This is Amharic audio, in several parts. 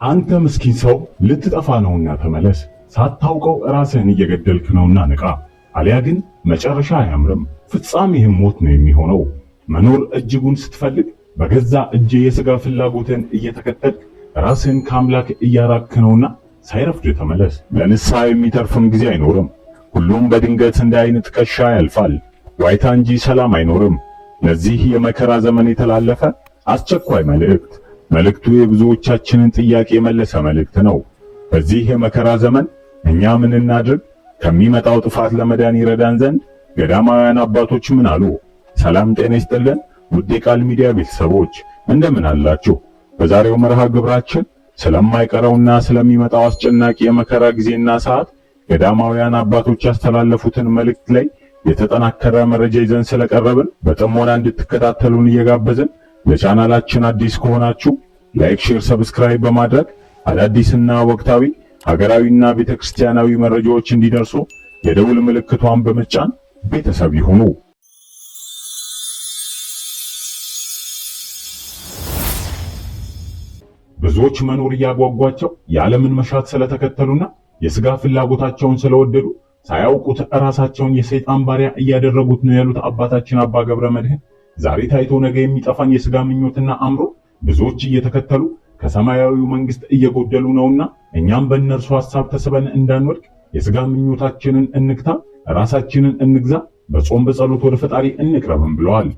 አንተ ምስኪን ሰው ልትጠፋ ነውና ተመለስ። ሳታውቀው ራስህን እየገደልክ ነውና ንቃ። አሊያ ግን መጨረሻ አያምርም፣ ፍጻሜህም ሞት ነው የሚሆነው። መኖር እጅጉን ስትፈልግ በገዛ እጅ የሥጋ ፍላጎትን እየተከተልክ ራስህን ከአምላክ እያራክ ነውና ሳይረፍድ ተመለስ። ለንስሐ የሚተርፍም ጊዜ አይኖርም። ሁሉም በድንገት እንደ ዓይን ጥቅሻ ያልፋል። ዋይታ እንጂ ሰላም አይኖርም። ለዚህ የመከራ ዘመን የተላለፈ አስቸኳይ መልእክቱ የብዙዎቻችንን ጥያቄ የመለሰ መልእክት ነው። በዚህ የመከራ ዘመን እኛ ምን እናድርግ? ከሚመጣው ጥፋት ለመዳን ይረዳን ዘንድ ገዳማውያን አባቶች ምን አሉ? ሰላም ጤና ይስጥልን ውድ የቃል ሚዲያ ቤተሰቦች እንደምን አላችሁ? በዛሬው መርሃ ግብራችን ስለማይቀረውና ስለሚመጣው አስጨናቂ የመከራ ጊዜና ሰዓት ገዳማውያን አባቶች ያስተላለፉትን መልእክት ላይ የተጠናከረ መረጃ ይዘን ስለቀረብን በጥሞና እንድትከታተሉን እየጋበዝን ለቻናላችን አዲስ ከሆናችሁ ላይክ፣ ሼር፣ ሰብስክራይብ በማድረግ አዳዲስና ወቅታዊ ሀገራዊና ቤተክርስቲያናዊ መረጃዎች እንዲደርሱ የደውል ምልክቷን በመጫን ቤተሰብ ይሁኑ። ብዙዎች መኖር እያጓጓቸው የዓለምን መሻት ስለተከተሉና የሥጋ ፍላጎታቸውን ስለወደዱ ሳያውቁት ራሳቸውን የሰይጣን ባሪያ እያደረጉት ነው ያሉት አባታችን አባ ገብረ መድኅን ዛሬ ታይቶ ነገ የሚጠፋን የሥጋ ምኞትና አምሮ ብዙዎች እየተከተሉ ከሰማያዊው መንግስት እየጎደሉ ነውና እኛም በእነርሱ ሐሳብ ተስበን እንዳንወድቅ የሥጋ ምኞታችንን እንግታ፣ ራሳችንን እንግዛ፣ በጾም በጸሎት ወደ ፈጣሪ እንቅረብም ብለዋል።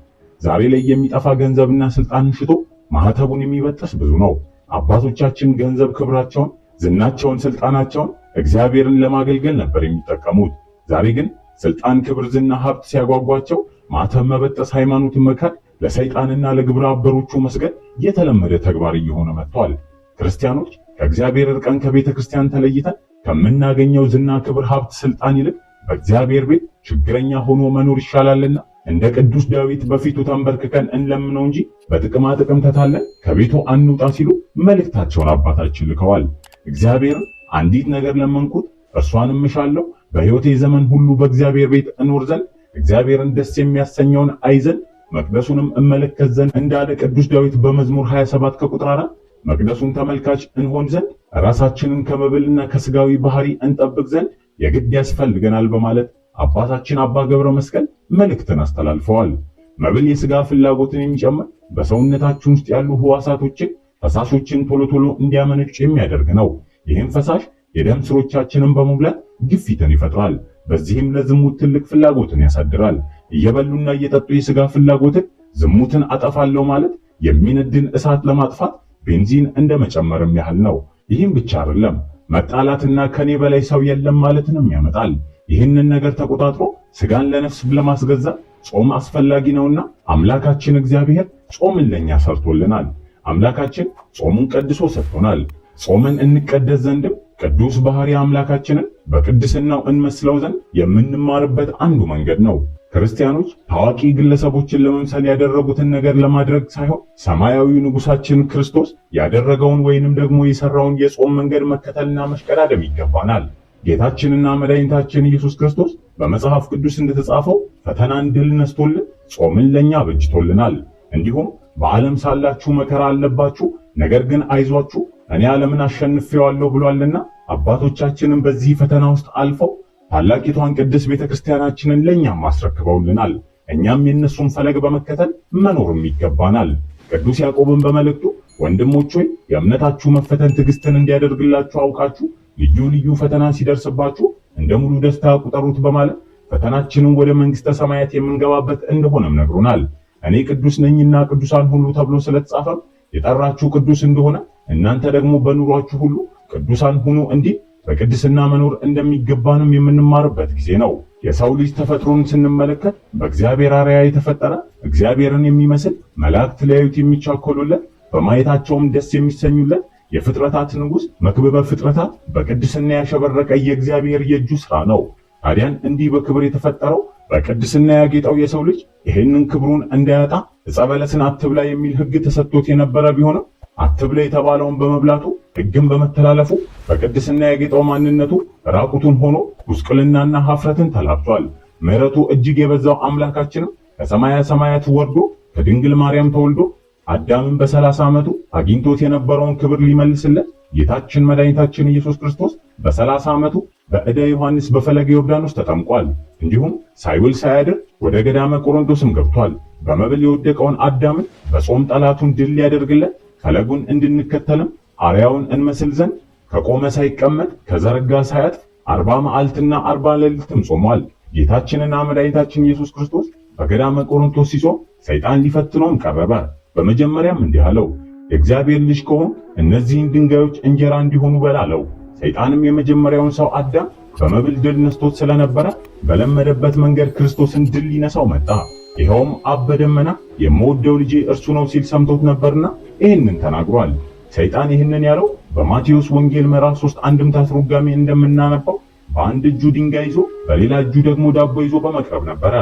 ዛሬ ላይ የሚጠፋ ገንዘብና ስልጣንን ሽቶ ማህተቡን የሚበጥስ ብዙ ነው። አባቶቻችን ገንዘብ ክብራቸውን፣ ዝናቸውን፣ ስልጣናቸውን እግዚአብሔርን ለማገልገል ነበር የሚጠቀሙት። ዛሬ ግን ስልጣን፣ ክብር፣ ዝና፣ ሀብት ሲያጓጓቸው ማህተብ መበጠስ፣ ሃይማኖትን መካድ፣ ለሰይጣንና ለግብረ አበሮቹ መስገድ የተለመደ ተግባር እየሆነ መጥቷል። ክርስቲያኖች ከእግዚአብሔር ርቀን ከቤተ ክርስቲያን ተለይተን ከምናገኘው ዝና፣ ክብር፣ ሀብት፣ ስልጣን ይልቅ በእግዚአብሔር ቤት ችግረኛ ሆኖ መኖር ይሻላልና እንደ ቅዱስ ዳዊት በፊቱ ተንበርክከን እንለምነው እንጂ በጥቅማ ጥቅም ተታለን ከቤቱ አንውጣ ሲሉ መልእክታቸውን አባታችን ልከዋል። እግዚአብሔርን አንዲት ነገር ለመንኩት እርሷንም እሻለሁ፣ በሕይወቴ ዘመን ሁሉ በእግዚአብሔር ቤት እኖር ዘንድ እግዚአብሔርን ደስ የሚያሰኘውን አይዘን መቅደሱንም እመለከት ዘንድ እንዳለ ቅዱስ ዳዊት በመዝሙር 27 ከቁጥር 4 መቅደሱን ተመልካች እንሆን ዘንድ ራሳችንን ከመብልና ከስጋዊ ባህሪ እንጠብቅ ዘንድ የግድ ያስፈልገናል በማለት አባታችን አባ ገብረ መስቀል መልእክትን አስተላልፈዋል። መብል የስጋ ፍላጎትን የሚጨምር በሰውነታችን ውስጥ ያሉ ህዋሳቶችን፣ ፈሳሾችን ቶሎ ቶሎ እንዲያመነጩ የሚያደርግ ነው። ይህም ፈሳሽ የደም ስሮቻችንን በመብላት ግፊትን ይፈጥራል። በዚህም ለዝሙት ትልቅ ፍላጎትን ያሳድራል። እየበሉና እየጠጡ የስጋ ፍላጎትን፣ ዝሙትን አጠፋለሁ ማለት የሚነድን እሳት ለማጥፋት ቤንዚን እንደመጨመርም ያህል ነው። ይህም ብቻ አይደለም፣ መጣላትና ከኔ በላይ ሰው የለም ማለትንም ያመጣል። ይህንን ነገር ተቆጣጥሮ ስጋን ለነፍስ ለማስገዛት ጾም አስፈላጊ ነውና አምላካችን እግዚአብሔር ጾምን ለኛ ሰርቶልናል። አምላካችን ጾሙን ቀድሶ ሰጥቶናል። ጾምን እንቀደስ ዘንድም ቅዱስ ባህሪ አምላካችንን በቅድስናው እንመስለው ዘንድ የምንማርበት አንዱ መንገድ ነው። ክርስቲያኖች ታዋቂ ግለሰቦችን ለመምሰል ያደረጉትን ነገር ለማድረግ ሳይሆን ሰማያዊው ንጉሳችን ክርስቶስ ያደረገውን ወይንም ደግሞ የሰራውን የጾም መንገድ መከተልና መሽቀዳደም ይገባናል። ጌታችንና መድኃኒታችን ኢየሱስ ክርስቶስ በመጽሐፍ ቅዱስ እንደተጻፈው ፈተናን ድል ነስቶልን ጾምን ለኛ በጅቶልናል። እንዲሁም በዓለም ሳላችሁ መከራ አለባችሁ፣ ነገር ግን አይዟችሁ እኔ ዓለምን አሸንፌዋለሁ ብሏልና አባቶቻችንን በዚህ ፈተና ውስጥ አልፈው ታላቂቷን ቅድስት ቤተክርስቲያናችንን ለኛም አስረክበውልናል። እኛም የነሱን ፈለግ በመከተል መኖርም ይገባናል። ቅዱስ ያዕቆብን በመልእክቱ ወንድሞች ሆይ የእምነታችሁ መፈተን ትዕግስትን እንዲያደርግላችሁ አውቃችሁ ልዩ ልዩ ፈተና ሲደርስባችሁ እንደ ሙሉ ደስታ ቁጠሩት በማለት ፈተናችንን ወደ መንግስተ ሰማያት የምንገባበት እንደሆነም ነግሮናል። እኔ ቅዱስ ነኝና ቅዱሳን ሁሉ ተብሎ ስለተጻፈ የጠራችሁ ቅዱስ እንደሆነ እናንተ ደግሞ በኑሯችሁ ሁሉ ቅዱሳን ሁኑ እንዲህ በቅድስና መኖር እንደሚገባንም የምንማርበት ጊዜ ነው። የሰው ልጅ ተፈጥሮን ስንመለከት በእግዚአብሔር አርአያ የተፈጠረ እግዚአብሔርን የሚመስል መላእክት ሊያዩት የሚቻኮሉለት በማየታቸውም ደስ የሚሰኙለት የፍጥረታት ንጉሥ መክብበ ፍጥረታት በቅድስና ያሸበረቀ የእግዚአብሔር የእጁ ሥራ ነው። ታዲያን እንዲህ በክብር የተፈጠረው በቅድስና ያጌጠው የሰው ልጅ ይህንን ክብሩን እንዳያጣ ዕፀ በለስን አትብላ የሚል ሕግ ተሰጥቶት የነበረ ቢሆንም አትብላ የተባለውን በመብላቱ ሕግን በመተላለፉ በቅድስና ያጌጠው ማንነቱ ራቁቱን ሆኖ ጉስቁልናና ኀፍረትን ተላብሷል። ምሕረቱ እጅግ የበዛው አምላካችንም ከሰማያ ሰማያት ወርዶ ከድንግል ማርያም ተወልዶ አዳምን በ30 ዓመቱ አግኝቶት የነበረውን ክብር ሊመልስለት ጌታችን መድኃኒታችን ኢየሱስ ክርስቶስ በ30 ዓመቱ በዕደ ዮሐንስ በፈለገ ዮርዳኖስ ተጠምቋል። እንዲሁም ሳይውል ሳያድር ወደ ገዳመ ቆሮንቶስም ገብቷል። በመብል የወደቀውን አዳምን በጾም ጠላቱን ድል ሊያደርግለት ፈለጉን እንድንከተልም አርያውን እንመስል ዘንድ ከቆመ ሳይቀመጥ ከዘረጋ ሳያጥፍ 40 መዓልትና 40 ሌሊትም ጾሟል። ጌታችንና መድኃኒታችን ኢየሱስ ክርስቶስ በገዳመ ቆሮንቶስ ሲጾም ሰይጣን ሊፈትነውም ቀረበ። በመጀመሪያም እንዲህ አለው፣ የእግዚአብሔር ልጅ ከሆንክ እነዚህን ድንጋዮች እንጀራ እንዲሆኑ በል አለው። ሰይጣንም የመጀመሪያውን ሰው አዳም በመብል ድል ነስቶት ስለነበረ በለመደበት መንገድ ክርስቶስን ድል ሊነሳው መጣ። ይኸውም አብ በደመና የምወደው ልጄ እርሱ ነው ሲል ሰምቶት ነበርና ይህንን ተናግሯል። ሰይጣን ይህንን ያለው በማቴዎስ ወንጌል ምዕራፍ 3 አንድምታ ትርጓሜ እንደምናነበው በአንድ እጁ ድንጋይ ይዞ በሌላ እጁ ደግሞ ዳቦ ይዞ በመቅረብ ነበረ።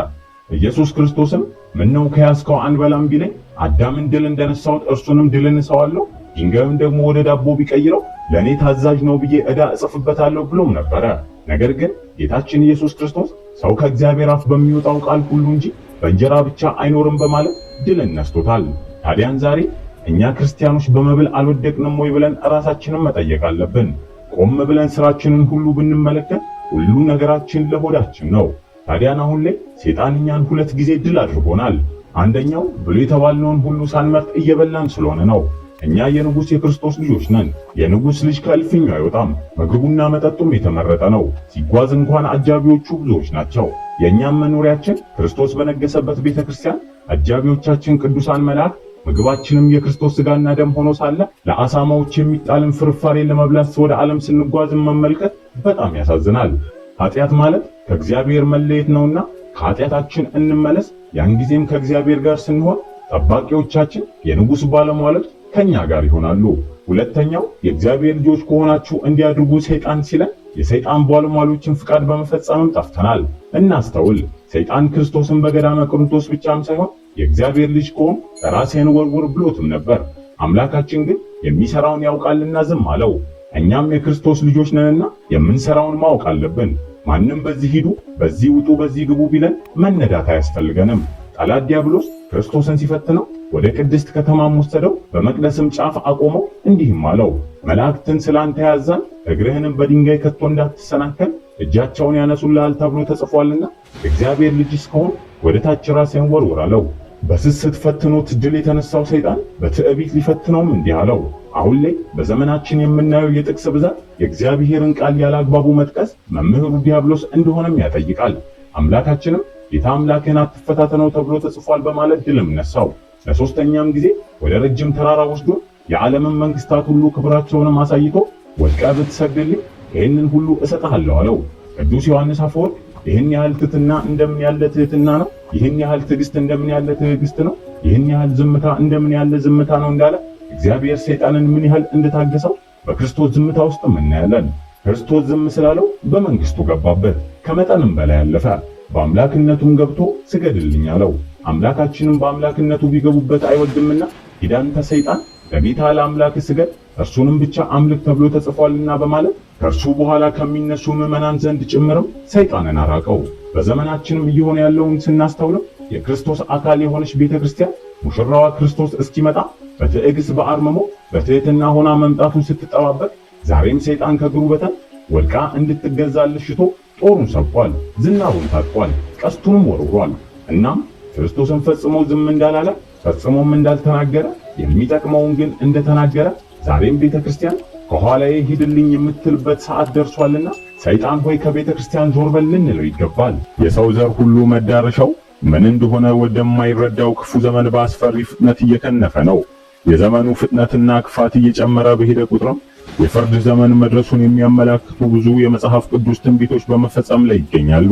ኢየሱስ ክርስቶስም ምነው ከያዝከው አንበላም ቢለኝ አዳምን ድል እንደነሳሁት እርሱንም ድል እነሳዋለሁ፣ ድንጋዩን ደግሞ ወደ ዳቦ ቢቀይረው ለኔ ታዛዥ ነው ብዬ ዕዳ እጽፍበታለሁ ብሎም ነበረ። ነገር ግን ጌታችን ኢየሱስ ክርስቶስ ሰው ከእግዚአብሔር አፍ በሚወጣው ቃል ሁሉ እንጂ በእንጀራ ብቻ አይኖርም በማለት ድል ነስቶታል። ታዲያን ዛሬ እኛ ክርስቲያኖች በመብል አልወደቅንም ወይ ብለን ራሳችንን መጠየቅ አለብን። ቆም ብለን ስራችንን ሁሉ ብንመለከት ሁሉ ነገራችን ለሆዳችን ነው። ታዲያን አሁን ላይ ሰይጣን እኛን 2 ጊዜ ድል አድርጎናል። አንደኛው ብሎ የተባልነውን ሁሉ ሳንመርጥ እየበላን ስለሆነ ነው። እኛ የንጉሥ የክርስቶስ ልጆች ነን። የንጉሥ ልጅ ከእልፍኙ አይወጣም፣ ምግቡና መጠጡም የተመረጠ ነው። ሲጓዝ እንኳን አጃቢዎቹ ብዙዎች ናቸው። የእኛም መኖሪያችን ክርስቶስ በነገሰበት ቤተክርስቲያን አጃቢዎቻችን ቅዱሳን መላእክት፣ ምግባችንም የክርስቶስ ሥጋና ደም ሆኖ ሳለ ለአሳማዎች የሚጣልን ፍርፋሬ ለመብላት ወደ ዓለም ስንጓዝን መመልከት በጣም ያሳዝናል። ኃጢአት ማለት ከእግዚአብሔር መለየት ነውና ከኃጢአታችን እንመለስ። ያን ጊዜም ከእግዚአብሔር ጋር ስንሆን ጠባቂዎቻችን የንጉሥ ባለሟሎች ከኛ ጋር ይሆናሉ። ሁለተኛው የእግዚአብሔር ልጆች ከሆናችሁ እንዲያድርጉ ሰይጣን ሲለን የሰይጣን ባለሟሎችን ፍቃድ በመፈጸምም ጠፍተናል። እናስተውል። ሰይጣን ክርስቶስን በገዳመ ቆሮንቶስ ብቻም ሳይሆን የእግዚአብሔር ልጅ ከሆን ራስህን ወርውር ብሎትም ነበር። አምላካችን ግን የሚሰራውን ያውቃልና ዝም አለው። እኛም የክርስቶስ ልጆች ነንና የምንሰራውን ማወቅ አለብን። ማንም በዚህ ሂዱ፣ በዚህ ውጡ፣ በዚህ ግቡ ቢለን መነዳት አያስፈልገንም። ጠላት ዲያብሎስ ክርስቶስን ሲፈትነው ወደ ቅድስት ከተማም ወሰደው፣ በመቅደስም ጫፍ አቆመው፣ እንዲህም አለው፣ መላእክትን ስላንተ ያዛል፣ እግርህንም በድንጋይ ከቶ እንዳትሰናከል እጃቸውን ያነሱልሃል ተብሎ ተጽፏልና እግዚአብሔር ልጅ እስከሆን ወደ ታች ራስህን ወርውር አለው። በስስት ፈትኖት ድል የተነሳው ሰይጣን በትዕቢት ሊፈትነውም እንዲህ አለው። አሁን ላይ በዘመናችን የምናየው የጥቅስ ብዛት የእግዚአብሔርን ቃል ያላግባቡ መጥቀስ መምህሩ ዲያብሎስ እንደሆነም ያጠይቃል። አምላካችንም ጌታ አምላክህን አትፈታተነው ተብሎ ተጽፏል በማለት ድልም ነሳው። ለሶስተኛም ጊዜ ወደ ረጅም ተራራ ወስዶ የዓለምን መንግስታት ሁሉ ክብራቸውንም አሳይቶ ወድቀህ ብትሰግድልኝ ይህንን ሁሉ እሰጥሃለሁ አለው። ቅዱስ ዮሐንስ አፈወርቅ ይህን ያህል ትሕትና እንደምን ያለ ትሕትና ነው፣ ይህን ያህል ትዕግስት እንደምን ያለ ትዕግስት ነው፣ ይህን ያህል ዝምታ እንደምን ያለ ዝምታ ነው እንዳለ እግዚአብሔር ሰይጣንን ምን ያህል እንደታገሰው በክርስቶስ ዝምታ ውስጥ እናያለን። ክርስቶስ ዝም ስላለው በመንግስቱ ገባበት፣ ከመጠንም በላይ አለፈ። በአምላክነቱም ገብቶ ስገድልኝ አለው። አምላካችንም በአምላክነቱ ቢገቡበት አይወድምና ሂድ አንተ ሰይጣን ለጌታ ለአምላክ ስገድ እርሱንም ብቻ አምልክ ተብሎ ተጽፏልና በማለት ከእርሱ በኋላ ከሚነሱ ምዕመናን ዘንድ ጭምርም ሰይጣንን አራቀው። በዘመናችንም እየሆነ ያለውን ስናስተውለው የክርስቶስ አካል የሆነች ቤተክርስቲያን ሙሽራዋ ክርስቶስ እስኪመጣ በትዕግስት በአርምሞ በትህትና ሆና መምጣቱን ስትጠባበቅ ዛሬም ሰይጣን ከእግሩ በታች ወድቃ እንድትገዛለት ሽቶ ጦሩን ሰብቋል፣ ዝናሩን ታጥቋል፣ ቀስቱንም ወርውሯል። እናም ክርስቶስን ፈጽሞ ዝም እንዳላለ ፈጽሞም እንዳልተናገረ የሚጠቅመውን ግን እንደተናገረ ዛሬም ቤተክርስቲያን ከኋላዬ ሂድልኝ የምትልበት ሰዓት ደርሷልና ሰይጣን ሆይ ከቤተክርስቲያን ዞር በል ልንለው ይገባል። የሰው ዘር ሁሉ መዳረሻው ምን እንደሆነ ወደማይረዳው ክፉ ዘመን በአስፈሪ ፍጥነት እየከነፈ ነው። የዘመኑ ፍጥነትና ክፋት እየጨመረ በሄደ ቁጥርም የፍርድ ዘመን መድረሱን የሚያመላክቱ ብዙ የመጽሐፍ ቅዱስ ትንቢቶች በመፈጸም ላይ ይገኛሉ።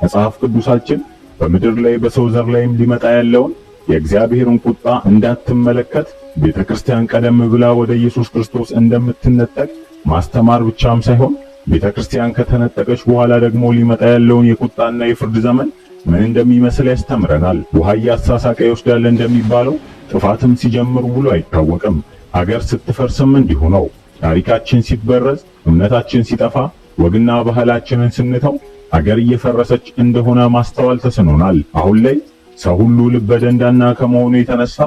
መጽሐፍ ቅዱሳችን በምድር ላይ በሰው ዘር ላይም ሊመጣ ያለውን የእግዚአብሔርን ቁጣ እንዳትመለከት ቤተክርስቲያን ቀደም ብላ ወደ ኢየሱስ ክርስቶስ እንደምትነጠቅ ማስተማር ብቻም ሳይሆን ቤተክርስቲያን ከተነጠቀች በኋላ ደግሞ ሊመጣ ያለውን የቁጣና የፍርድ ዘመን ምን እንደሚመስል ያስተምረናል። ውሃ እያሳሳቀ ይወስዳል እንደሚባለው ጥፋትም ሲጀምር ውሎ አይታወቅም። አገር ስትፈርስም እንዲሁ ነው። ታሪካችን ሲበረዝ፣ እምነታችን ሲጠፋ፣ ወግና ባህላችንን ስንተው አገር እየፈረሰች እንደሆነ ማስተዋል ተስኖናል። አሁን ላይ ሰው ሁሉ ልበ ደንዳና ከመሆኑ የተነሳ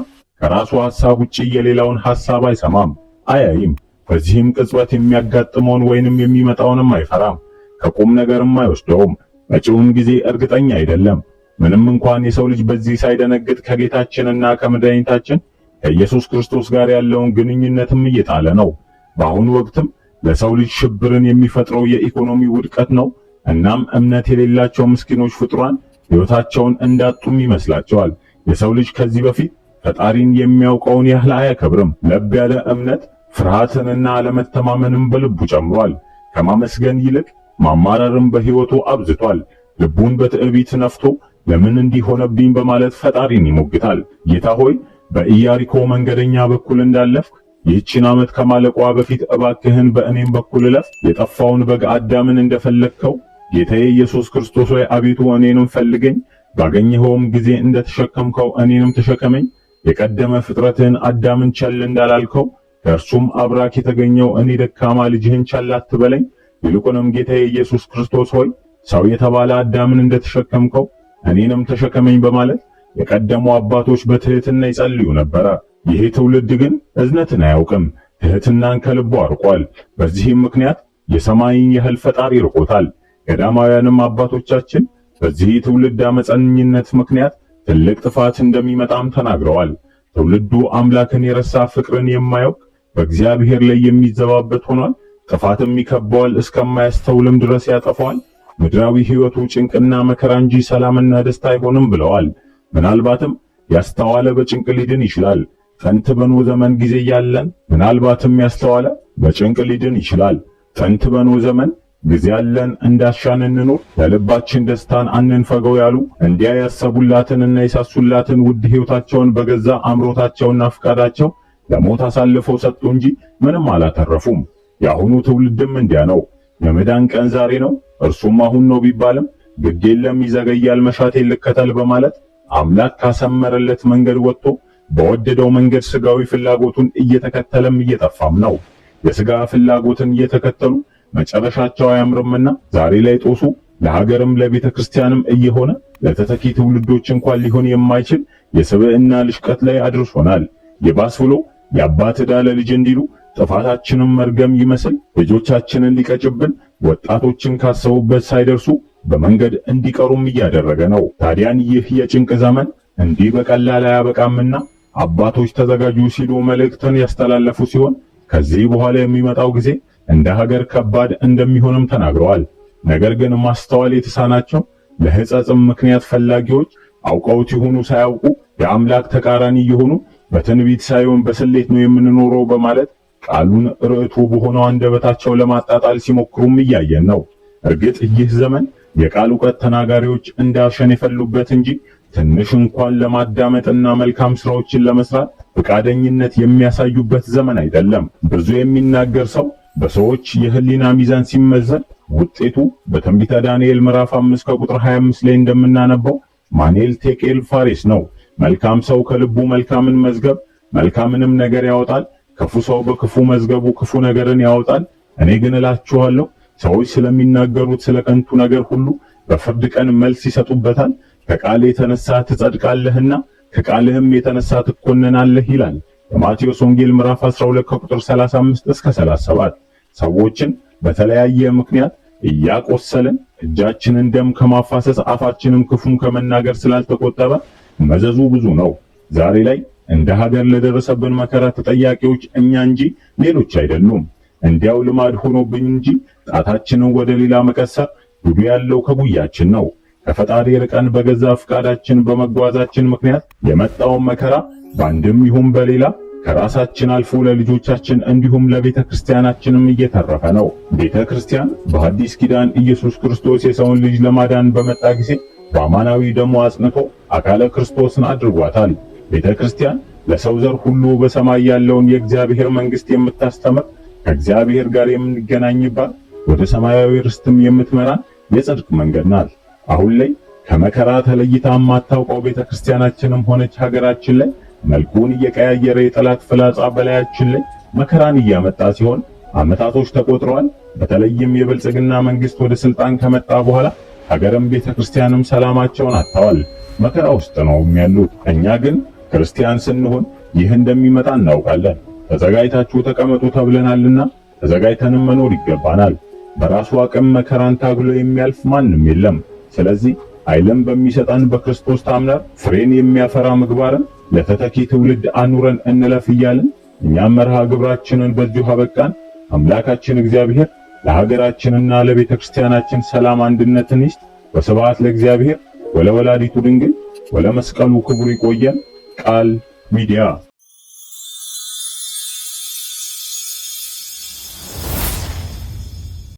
ከራሱ ሐሳብ ውጪ የሌላውን ሐሳብ አይሰማም፣ አያይም። በዚህም ቅጽበት የሚያጋጥመውን ወይንም የሚመጣውንም አይፈራም፣ ከቁም ነገርም አይወስደውም። መጪውን ጊዜ እርግጠኛ አይደለም። ምንም እንኳን የሰው ልጅ በዚህ ሳይደነግጥ ከጌታችንና ከመድኃኒታችን ከኢየሱስ ክርስቶስ ጋር ያለውን ግንኙነትም እየጣለ ነው። በአሁኑ ወቅትም ለሰው ልጅ ሽብርን የሚፈጥረው የኢኮኖሚ ውድቀት ነው። እናም እምነት የሌላቸው ምስኪኖች ፍጡራን ሕይወታቸውን እንዳጡም ይመስላቸዋል። የሰው ልጅ ከዚህ በፊት ፈጣሪን የሚያውቀውን ያህል አያከብርም። ለብ ያለ እምነት ፍርሃትንና አለመተማመንን በልቡ ጨምሯል። ከማመስገን ይልቅ ማማረርን በሕይወቱ አብዝቷል። ልቡን በትዕቢት ነፍቶ ለምን እንዲሆነብኝ በማለት ፈጣሪን ይሞግታል። ጌታ ሆይ በኢያሪኮ መንገደኛ በኩል እንዳለፍክ ይህችን ዓመት ከማለቋ በፊት እባክህን በእኔም በኩል እለፍ። የጠፋውን በግ አዳምን እንደፈለግከው ጌታዬ ኢየሱስ ክርስቶስ ሆይ አቤቱ እኔንም ፈልገኝ፣ ባገኘኸውም ጊዜ እንደተሸከምከው እኔንም ተሸከመኝ። የቀደመ ፍጥረትህን አዳምን ቸል እንዳላልከው ከእርሱም አብራክ የተገኘው እኔ ደካማ ልጅህን ቸል አትበለኝ። ይልቁንም ጌታዬ ኢየሱስ ክርስቶስ ሆይ ሰው የተባለ አዳምን እንደተሸከምከው እኔንም ተሸከመኝ በማለት የቀደሙ አባቶች በትህትና ይጸልዩ ነበረ። ይሄ ትውልድ ግን እዝነትን አያውቅም፣ ትህትናን ከልቡ አርቋል። በዚህም ምክንያት የሰማይን ያህል ፈጣሪ ርቆታል። ቀዳማውያንም አባቶቻችን በዚህ ትውልድ አመፀኝነት ምክንያት ትልቅ ጥፋት እንደሚመጣም ተናግረዋል። ትውልዱ አምላክን የረሳ ፍቅርን የማያውቅ በእግዚአብሔር ላይ የሚዘባበት ሆኗል። ጥፋትም ይከበዋል፣ እስከማያስተውልም ድረስ ያጠፋዋል። ምድራዊ ሕይወቱ ጭንቅና መከራ እንጂ ሰላምና ደስታ አይሆንም ብለዋል። ምናልባትም ያስተዋለ በጭንቅ ሊድን ይችላል። ጥንት በኖህ ዘመን ጊዜ ያለን ምናልባትም ያስተዋለ በጭንቅ ሊድን ይችላል። ጥንት በኖህ ዘመን ጊዜ ያለን እንዳሻን እንኑር፣ ለልባችን ደስታን አንንፈገው ያሉ እንዲያ ያሰቡላትንና የሳሱላትን ውድ ሕይወታቸውን በገዛ አምሮታቸውና ፍቃዳቸው ለሞት አሳልፈው ሰጡ እንጂ ምንም አላተረፉም። የአሁኑ ትውልድም እንዲያ ነው። የመዳን ቀን ዛሬ ነው፣ እርሱም አሁን ነው ቢባልም ግድ የለም ይዘገያል፣ መሻቴን ልከተል በማለት አምላክ ካሰመረለት መንገድ ወጥቶ በወደደው መንገድ ስጋዊ ፍላጎቱን እየተከተለም እየጠፋም ነው። የስጋ ፍላጎትን እየተከተሉ መጨረሻቸው አያምርምና ዛሬ ላይ ጦሱ ለሀገርም ለቤተ ክርስቲያንም እየሆነ ለተተኪ ትውልዶች እንኳን ሊሆን የማይችል የሰብዕና ልሽቀት ላይ አድርሶናል። ይባስ ብሎ የአባት ዕዳ ለልጅ እንዲሉ ጥፋታችንን መርገም ይመስል ልጆቻችንን ሊቀጭብን ወጣቶችን ካሰቡበት ሳይደርሱ በመንገድ እንዲቀሩም እያደረገ ነው። ታዲያን ይህ የጭንቅ ዘመን እንዲህ በቀላል አያበቃምና አባቶች ተዘጋጁ ሲሉ መልእክትን ያስተላለፉ ሲሆን ከዚህ በኋላ የሚመጣው ጊዜ እንደ ሀገር ከባድ እንደሚሆንም ተናግረዋል። ነገር ግን ማስተዋል የተሳናቸው ለሕጸጽም ምክንያት ፈላጊዎች አውቀውት ይሁኑ ሳያውቁ የአምላክ ተቃራኒ የሆኑ በትንቢት ሳይሆን በስሌት ነው የምንኖረው በማለት ቃሉን ርዕቱ በሆነው አንደበታቸው ለማጣጣል ሲሞክሩም እያየን ነው። እርግጥ ይህ ዘመን የቃል ዕውቀት ተናጋሪዎች እንዳሸን የፈሉበት እንጂ ትንሽ እንኳን ለማዳመጥና መልካም ስራዎችን ለመስራት ፈቃደኝነት የሚያሳዩበት ዘመን አይደለም። ብዙ የሚናገር ሰው በሰዎች የህሊና ሚዛን ሲመዘን ውጤቱ በትንቢተ ዳንኤል ምዕራፍ 5 ከቁጥር 25 ላይ እንደምናነበው ማኔል ቴቄል ፋሬስ ነው። መልካም ሰው ከልቡ መልካምን መዝገብ መልካምንም ነገር ያወጣል፣ ክፉ ሰው በክፉ መዝገቡ ክፉ ነገርን ያወጣል። እኔ ግን እላችኋለሁ ሰዎች ስለሚናገሩት ስለ ከንቱ ነገር ሁሉ በፍርድ ቀን መልስ ይሰጡበታል። ከቃል የተነሳ ትጸድቃለህና ከቃልህም የተነሳ ትኮነናለህ ይላል። የማቴዎስ ወንጌል ምዕራፍ 12 ከቁጥር 35 እስከ 37። ሰዎችን በተለያየ ምክንያት እያቆሰልን እጃችንን ደም ከማፋሰስ አፋችንን ክፉም ከመናገር ስላልተቆጠበ መዘዙ ብዙ ነው። ዛሬ ላይ እንደ ሀገር ለደረሰብን መከራ ተጠያቂዎች እኛ እንጂ ሌሎች አይደሉም። እንዲያው ልማድ ሆኖብኝ እንጂ ጣታችንን ወደ ሌላ መቀሰር ጉዱ ያለው ከጉያችን ነው። ከፈጣሪ ርቀን በገዛ ፍቃዳችን በመጓዛችን ምክንያት የመጣውን መከራ በአንድም ይሁን በሌላ ከራሳችን አልፎ ለልጆቻችን እንዲሁም ለቤተ ክርስቲያናችንም እየተረፈ ነው። ቤተ ክርስቲያን በአዲስ ኪዳን ኢየሱስ ክርስቶስ የሰውን ልጅ ለማዳን በመጣ ጊዜ በአማናዊ ደሙ አጽንቶ አካለ ክርስቶስን አድርጓታል። ቤተ ክርስቲያን ለሰው ዘር ሁሉ በሰማይ ያለውን የእግዚአብሔር መንግሥት የምታስተምር ከእግዚአብሔር ጋር የምንገናኝባት ወደ ሰማያዊ ርስትም የምትመራን የጽድቅ መንገድ ናት። አሁን ላይ ከመከራ ተለይታ የማታውቀው ቤተ ክርስቲያናችንም ሆነች ሀገራችን ላይ መልኩን እየቀያየረ የጠላት ፍላጻ በላያችን ላይ መከራን እያመጣ ሲሆን ዓመታቶች ተቆጥረዋል። በተለይም የብልጽግና መንግስት ወደ ስልጣን ከመጣ በኋላ ሀገርም ቤተ ክርስቲያንም ሰላማቸውን አጥተዋል። መከራ ውስጥ ነው ያሉት። እኛ ግን ክርስቲያን ስንሆን ይህ እንደሚመጣ እናውቃለን። ተዘጋጅታችሁ ተቀመጡ ተብለናልና ተዘጋጅተንም መኖር ይገባናል። በራሱ አቅም መከራን ታግሎ የሚያልፍ ማንም የለም። ስለዚህ ኃይልን በሚሰጠን በክርስቶስ ታምነን ፍሬን የሚያፈራ ምግባርን ለተተኪ ትውልድ አኑረን እንለፍ እያልን እኛም መርሃ ግብራችንን በዚሁ አበቃን። አምላካችን እግዚአብሔር ለሀገራችንና ለቤተ ክርስቲያናችን ሰላም አንድነትን ይስጥ። ወስብሐት ለእግዚአብሔር ወለወላዲቱ ድንግል ወለመስቀሉ ክቡር። ይቆየን። ቃል ሚዲያ